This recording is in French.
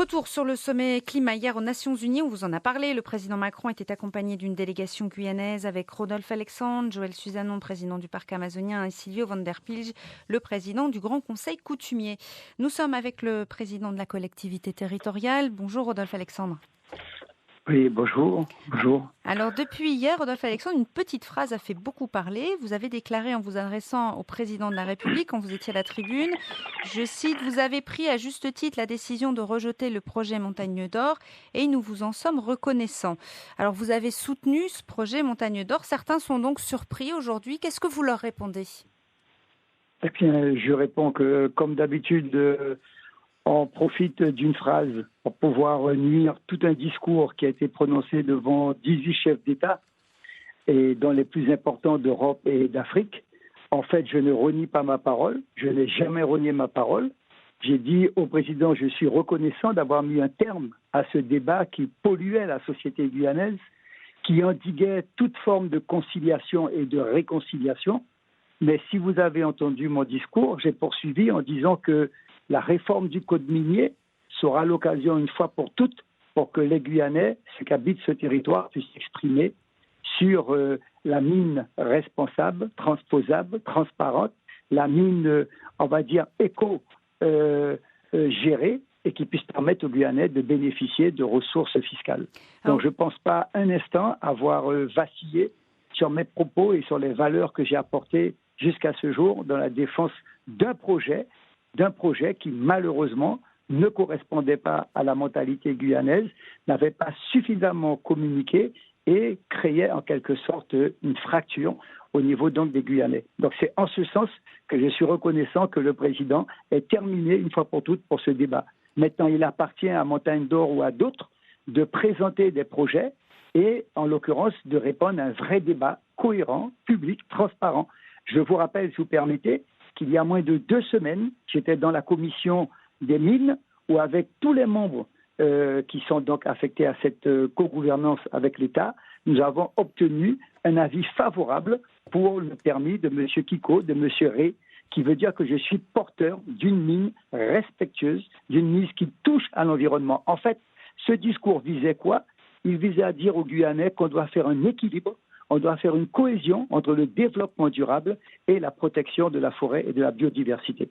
Retour sur le sommet climat hier aux Nations Unies, on vous en a parlé. Le président Macron était accompagné d'une délégation guyanaise avec Rodolphe Alexandre, Joël Suzano, président du parc amazonien, et Silvio van der Pilge, le président du Grand Conseil coutumier. Nous sommes avec le président de la collectivité territoriale. Bonjour Rodolphe Alexandre. Oui, bonjour. Bonjour. Alors depuis hier, Rodolphe Alexandre, une petite phrase a fait beaucoup parler. Vous avez déclaré en vous adressant au président de la République, quand vous étiez à la tribune, je cite, « Vous avez pris à juste titre la décision de rejeter le projet Montagne d'Or et nous vous en sommes reconnaissants ». Alors vous avez soutenu ce projet Montagne d'Or. Certains sont donc surpris aujourd'hui. Qu'est-ce que vous leur répondez ? Eh bien, je réponds que, comme d'habitude, on profite d'une phrase pour pouvoir nuire tout un discours qui a été prononcé devant 18 chefs d'État et dans les plus importants d'Europe et d'Afrique. En fait, je ne renie pas ma parole. Je n'ai jamais renié ma parole. J'ai dit au président, je suis reconnaissant d'avoir mis un terme à ce débat qui polluait la société guyanaise, qui endiguait toute forme de conciliation et de réconciliation. Mais si vous avez entendu mon discours, j'ai poursuivi en disant que la réforme du code minier sera l'occasion une fois pour toutes pour que les Guyanais, ceux qui habitent ce territoire, puissent s'exprimer sur la mine responsable, transposable, transparente, la mine, on va dire, éco-gérée et qui puisse permettre aux Guyanais de bénéficier de ressources fiscales. Donc je ne pense pas un instant avoir vacillé sur mes propos et sur les valeurs que j'ai apportées jusqu'à ce jour dans la défense d'un projet qui malheureusement ne correspondait pas à la mentalité guyanaise, n'avait pas suffisamment communiqué et créait en quelque sorte une fracture au niveau donc des Guyanais. Donc c'est en ce sens que je suis reconnaissant que le président ait terminé une fois pour toutes pour ce débat. Maintenant, il appartient à Montagne d'Or ou à d'autres de présenter des projets et en l'occurrence de répondre à un vrai débat cohérent, public, transparent. Je vous rappelle, si vous permettez, qu'il y a moins de 2 semaines, j'étais dans la commission des mines où avec tous les membres qui sont donc affectés à cette co-gouvernance avec l'État, nous avons obtenu un avis favorable pour le permis de M. Kiko, de M. Ré, qui veut dire que je suis porteur d'une mine respectueuse, d'une mine qui touche à l'environnement. En fait, ce discours visait quoi ? Il visait à dire aux Guyanais qu'on doit faire un équilibre, on doit faire une cohésion entre le développement durable et la protection de la forêt et de la biodiversité.